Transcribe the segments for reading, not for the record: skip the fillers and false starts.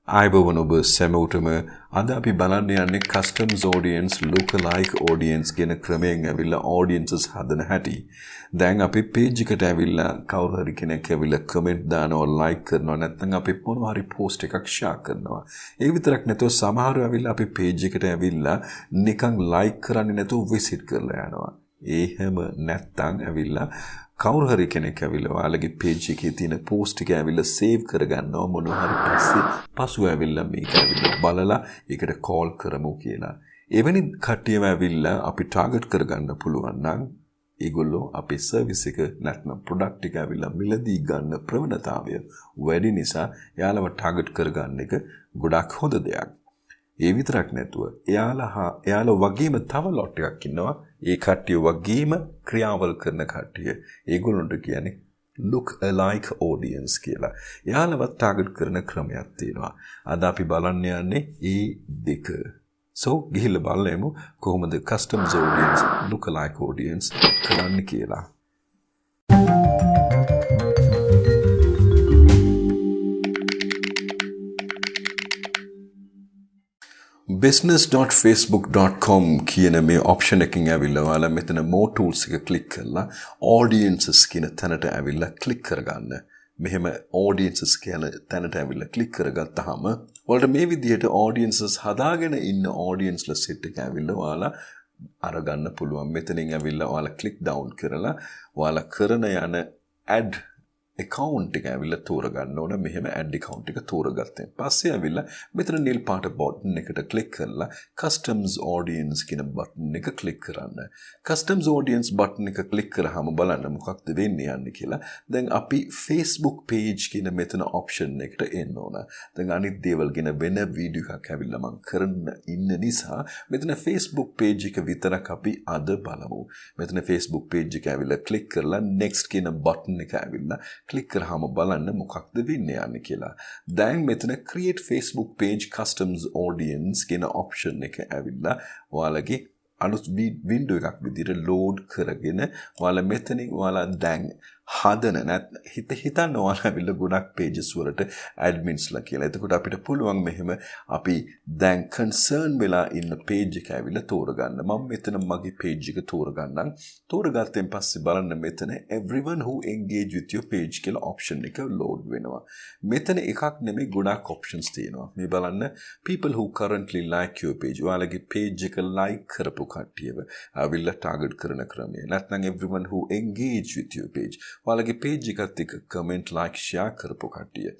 ආයුබෝවන් ඔබ සැමෝටම අද අපි බලන්න යන්නේ customs audience lookalike audience කියන ක්‍රමයෙන් ඇවිල්ලා audiences හදන හැටි. දැන් අපි page එකට ඇවිල්ලා කවුරු හරි කෙනෙක් ඇවිල්ලා comment දානවා like කරනවා නැත්නම් අපි මොනවා හරි post එකක් share කරනවා. ඒ විතරක් නැතුව සමහරව ඇවිල්ලා අපි page එකට ඇවිල්ලා නිකන් like කරන්නේ නැතුව visit කරලා යනවා. එහෙම නැත්නම් ඇවිල්ලා කවුරු හරි කෙනෙක් ඇවිල්ලා ඔයාලගේ page එකේ තියෙන post එක ඇවිල්ලා save කරගන්නවා මොනවා හරි පස්සේ ඇවිල්ලා මේක ඇවිල්ලා බලලා ඒකට call කරමු කියලා. එවැනි කට්ටියම ඇවිල්ලා අපි target කරගන්න පුළුවන් නම් ඒගොල්ලෝ අපේ service එක නැත්නම් product එක ඇවිල්ලා මිලදී ගන්න ප්‍රවණතාවය වැඩි නිසා එයාලව target කරගන්න එක ගොඩක් හොඳ දෙයක්. ඒ විතරක් නැතුව එයාලා වගේම තව lot එකක් ඉන්නවා. ඒ කට්ටිය වගේම ක්‍රියාවල් කරන කට්ටිය. ඒගොල්ලන්ට කියන්නේ look alike audience කියලා. එයාලවත් target කරන ක්‍රමයක් තියෙනවා. අද අපි බලන්න යන්නේ ඒ දෙක. So ගිහිල්ලා බලමු කොහොමද customs audience look alike audience කරන්න කියලා. business.facebook.com කියන මේ option එකකින් ඇවිල්ලා ඔයාලා මෙතන more tools එක click කරලා audiences කියන තැනට ඇවිල්ලා click කරගන්න. මෙහෙම audiences කියන තැනට ඇවිල්ලා click කරගත්තාම ඔයාලට මේ විදිහට audiences හදාගෙන ඉන්න audience set එක ඇවිල්ලා ඔයාලා අරගන්න පුළුවන්. මෙතනින් ඇවිල්ලා ඔයාලා click down කරලා ඔයාලා කරන යන add account එක ඇවිල්ලා තෝරගන්න ඕන. මෙහෙම add account එක තෝරගත්තෙන් පස්සේ ඇවිල්ලා මෙතන නිල් පාට button එකට click කරලා customs audience කියන button එක click කරන්න. customs audience button එක click කරාම බලන්න මොකක්ද වෙන්නේ යන්නේ කියලා. දැන් අපි Facebook page කියන මෙතන option එකට එන්න ඕන. දැන් අනිත් දේවල් ගැන වෙන වීඩියෝ එකක් ඇවිල්ලා මම කරන්න ඉන්න නිසා මෙතන Facebook page එක විතරක් අපි අද බලමු. මෙතන Facebook page එක ඇවිල්ලා click කරලා next කියන button එක ඇවිල්ලා click කරාම බලන්න මොකක්ද වෙන්නේ යන්නේ කියලා. දැන් මෙතන create Facebook page customs audience කියන option එක ඇවිල්ලා ඔයාලගේ අලුත් window එකක් විදිහට load කරගෙන ඔයාලා මෙතනින් ඔයාලා දැන් හදන හිතන්න ඔයාලා ඇවිල්ලා ගොඩක් pages වලට adminsලා කියලා. එතකොට අපිට පුළුවන් මෙහෙම අපි දැන් concern වෙලා ඉන්න page එක ඇවිල්ලා තෝරගන්න. මම මෙතන මගේ page එක තෝරගන්නම්. තෝරගත්තෙන් පස්සේ බලන්න මෙතන everyone who engage with your page කියලා option එක load වෙනවා. මෙතන එකක් නෙමෙයි ගොඩක් options තියෙනවා. මේ බලන්න people who currently like your page. ඔයාලගේ page එක like කරපු කට්ටියව ඇවිල්ලා target කරන ක්‍රමය. නැත්නම් everyone who engage with your page. ඔයාලගේ page එකත් එක්ක comment like share කරපු කට්ටිය.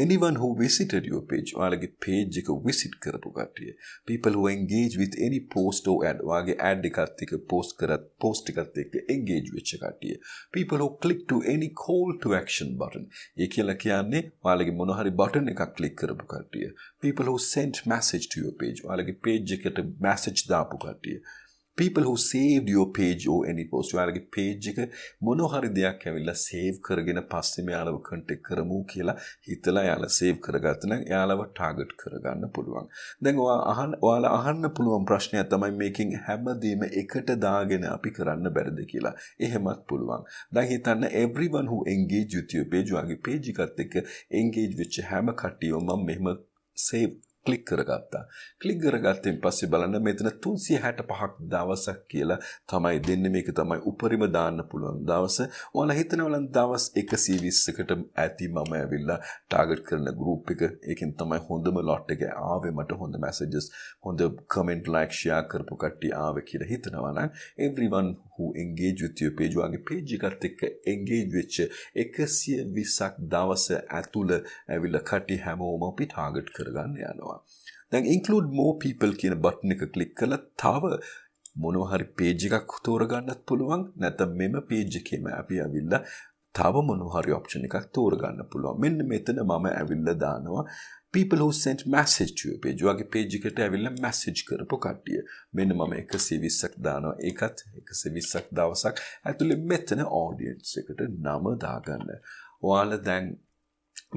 anyone who visited your page. ඔයාලගේ page එක visit කරපු කට්ටිය. people who engage with any post or ad. ඔයාගේ ad එකත් එක්ක post එකත් එක්ක engage වෙච්ච කට්ටිය. people who click to any call to action button. ඒ කියලා කියන්නේ ඔයාලගේ මොන හරි button එකක් click කරපු කට්ටිය. people who sent message to your page. ඔයාලගේ page එකට message දාපු කට්ටිය. people who saved your page or any post. ඔයාලගේ page එක මොන හරි දෙයක් ඇවිල්ලා save කරගෙන පස්සේ මෙයාලව contact කරමු කියලා හිතලා එයාලා save කරගත්තා නම් එයාලව target කරගන්න පුළුවන්. දැන් ඔයාලා අහන්න පුළුවන් ප්‍රශ්නයක් තමයි මේකෙන් හැමදේම එකට දාගෙන අපි කරන්න බැරිද කියලා. එහෙමත් පුළුවන්. දැන් හිතන්න everyone who engage with your page. ඔයාගේ page එකත් එක්ක engage වෙච්ච හැම කට්ටියම මම මෙහෙම save click කරගත්තා. click කරගත්තෙන් පස්සේ බලන්න මෙතන 365ක් දවසක් කියලා තමයි දෙන්නේ. මේක තමයි උපරිම දාන්න පුළුවන් දවස. ඔයාලා හිතනවා දවස් 120කට ඇති මම ඇවිල්ලා target කරන group එක. ඒකෙන් තමයි හොඳම lot එක ආවේ. මට හොඳ messages, හොඳ comment like share කරපු කට්ටිය ආවේ කියලා හිතනවා නම් everyone who engage with your page. ඔයාගේ page එකත් එක්ක engage වෙච්ච 120ක් දවස ඇතුළ ඇවිල්ලා කට්ටිය හැමෝම අපි target කරගන්න යනවා. දැන් include more people කියන button එක click කරලා තව මොනවා හරි page එකක් තෝරගන්නත් පුළුවන්. නැත්නම් මෙම page එකේම අපි ඇවිල්ලා තව මොනවා හරි option එකක් තෝරගන්න පුළුවන්. මෙන්න මෙතන මම ඇවිල්ලා දානවා people who sent message to your page. ඔයාගේ page එකට ඇවිල්ලා message කරපු කට්ටිය. මෙන්න මම 120ක් දානවා. ඒකත් 120ක් දවසක් ඇතුලේ මෙතන audience එකට නම දාගන්න. ඔයාලා දැන්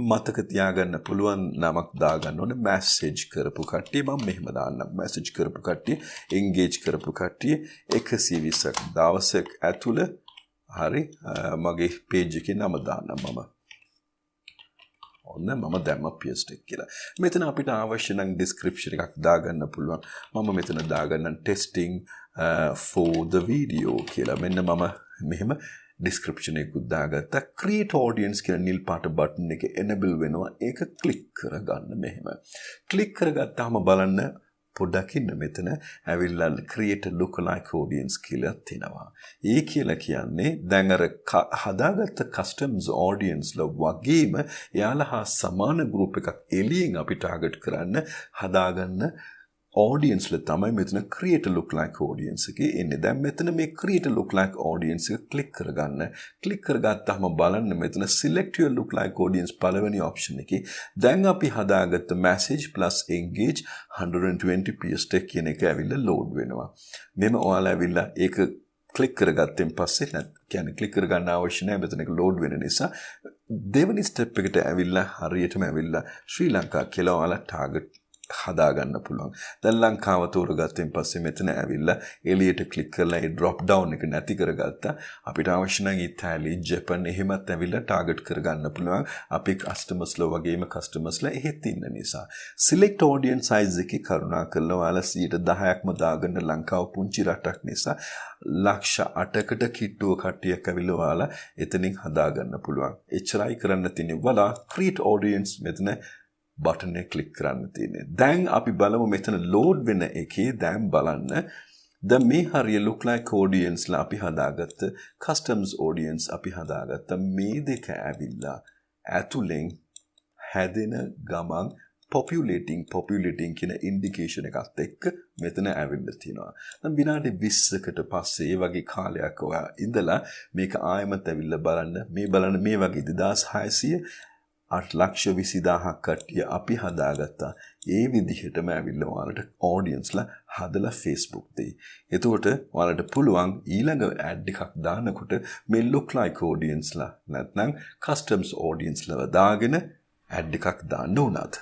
මතක තියාගන්න පුළුවන් නමක් දාගන්න ඕනේ. මැසේජ් කරපු කට්ටිය මම මෙහෙම දාන්නම්. මැසේජ් කරපු කට්ටිය, එන්ගේජ් කරපු කට්ටිය 120ක් දවසක් ඇතුළේ හරි මගේ page එකේ නම දාන්නම් මම. ඔන්න මම දැම්ම Pearstec කියලා. මෙතන අපිට අවශ්‍ය නම් description එකක් දාගන්න පුළුවන්. මම මෙතන දාගන්නම් testing for the video කියලා. මෙන්න මම මෙහෙම description එකකුත් දාගත්තා. create audience කියලා නිල් පාට බටන් එක enable වෙනවා. ඒක click කරගන්න මෙහෙම. click කරගත්තාම බලන්න පොඩ්ඩක් ඉන්න මෙතන ඇවිල්ලා create a lookalike audience කියලා තියෙනවා. ඒ කියලා කියන්නේ දැන් අර හදාගත්ත customs audience ල වගේම එයාලා හා සමාන group එකක් එළියෙන් අපි target කරන්න හදාගන්න audience ල තමයි මෙතන create a lookalike audience එකේ එන්නේ. දැන් මෙතන මේ create a lookalike audience එක click කරගන්න. click කරගත්තාම බලන්න මෙතන select your lookalike audience පළවෙනි option එකේ දැන් අපි හදාගත්ත message plus engage 120 Pearstec කියන එක ඇවිල්ලා load වෙනවා. මෙන්න ඔයාලා ඇවිල්ලා ඒක click කරගත්තෙන් පස්සේ කියන්නේ click කරගන්න අවශ්‍ය නැහැ මෙතන ඒක load වෙන නිසා දෙවෙනි step එකට ඇවිල්ලා හරියටම ඇවිල්ලා ශ්‍රී ලංකා කියලා ඔයාලා target හදාගන්න පුළුවන්. දැන් ලංකාව තෝරගත්තෙන් පස්සේ මෙතන ඇවිල්ලා එළියට ක්ලික් කරලා ඒ drop down එක නැති කරගත්තා. අපිට අවශ්‍ය නම් ඉතාලි, ජපන් එහෙමත් ඇවිල්ලා ටාගට් කරගන්න පුළුවන්. අපි customers ලා වගේම customers ලා එහෙත් ඉන්න නිසා. select audience size එකේ කරුණාකරලා ඔයාලා 10%ක්ම දාගන්න ලංකාව පුංචි රටක් නිසා ලක්ෂ 8කට කිට්ටුව කට්ටියක් ඇවිල්ලා ඔයාලා එතනින් හදාගන්න පුළුවන්. එච්චරයි කරන්න තියෙන්නේ. වලා create audience මෙතන බටන් එක ක්ලික් කරන්න තියෙන්නේ. දැන් අපි බලමු මෙතන load වෙන එකේ දැන් බලන්න දැන් මේ හරිය look like audience ලා අපි හදාගත්ත customs audience අපි හදාගත්ත මේ දෙක ඇවිල්ලා ඇතුලෙන් හැදෙන ගමන් populating කියන ඉන්ඩිකේෂන් එකත් එක්ක මෙතන ඇවිල්ලා තියෙනවා. දැන් විනාඩි 20කට පස්සේ ඒ වගේ කාලයක් ඔයා ඉඳලා මේක ආයෙමත් ඇවිල්ලා බලන්න මේ වගේ 2600 8,20,000 කට්ටිය අපි හදාගත්තා. ඒ විදිහටම ඇවිල්ලා ඔයාලට audience ලා හදලා Facebook දෙයි. එතකොට ඔයාලට පුළුවන් ඊළඟ ad එකක් දානකොට මේ look like audience ලා නැත්නම් customs audience ලා දාගෙන ad එකක් දාන්න උනත්.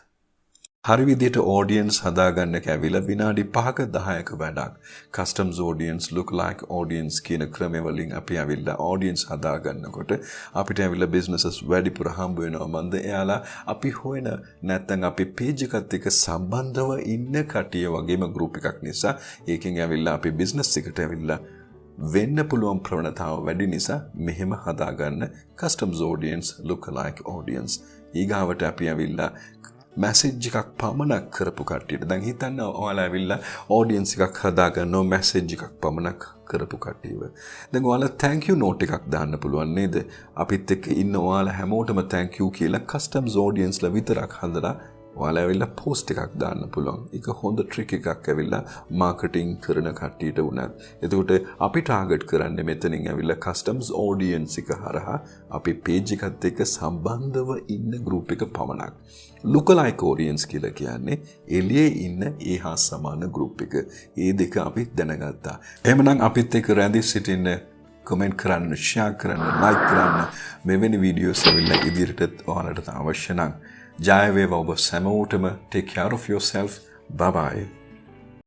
හරි විදිහට audience හදාගන්න කැවිලා විනාඩි 5ක 10ක වැඩක්. customs audience look like audience කියන ක්‍රම වලින් අපි ඇවිල්ලා audience හදාගන්නකොට අපිට ඇවිල්ලා businesses වැඩිපුර හම්බ වෙනවා. මන්ද එයාලා අපි හොයන නැත්නම් අපි page එකත් එක්ක සම්බන්ධව ඉන්න කටිය වගේම group එකක් නිසා ඒකෙන් ඇවිල්ලා අපි business එකට ඇවිල්ලා වෙන්න පුළුවන් ප්‍රවණතාව වැඩි නිසා මෙහෙම හදාගන්න customs audience look like audience. ඊගාවට අපි ඇවිල්ලා message එකක් පමණක් කරපු කට්ටියට දැන් හිතන්න ඔයාලා ඇවිල්ලා audience එකක් හදාගන්නව message එකක් පමණක් කරපු කට්ටියව. දැන් ඔයාලා thank you note එකක් දාන්න පුළුවන් නේද? අපිත් එක්ක ඉන්න ඔයාලා හැමෝටම thank you කියලා customs audience ලා විතරක් හදලා ඔයාලා ඇවිල්ලා post එකක් දාන්න පුළුවන්. ඒක හොඳ trick එකක් ඇවිල්ලා marketing කරන කට්ටියට උනත්. එතකොට අපි target කරන්නේ මෙතනින් ඇවිල්ලා customs audience එක හරහා අපි page එකත් එක්ක සම්බන්ධව ඉන්න group එක පමණක්. lookalike audience කියලා කියන්නේ එළියේ ඉන්න ඒ හා සමාන group එක. ඒ දෙක අපි දැනගත්තා. එහෙමනම් අපිත් එක්ක රැඳී සිටින්න comment කරන්න, share කරන්න, like කරන්න. මෙවැනි videos ඇවිල්ලා ඉදිරියට ඔයාලට අවශ්‍ය නම් ජය වේවා ඔබ සැමෝටම. Take care of yourself. Bye bye.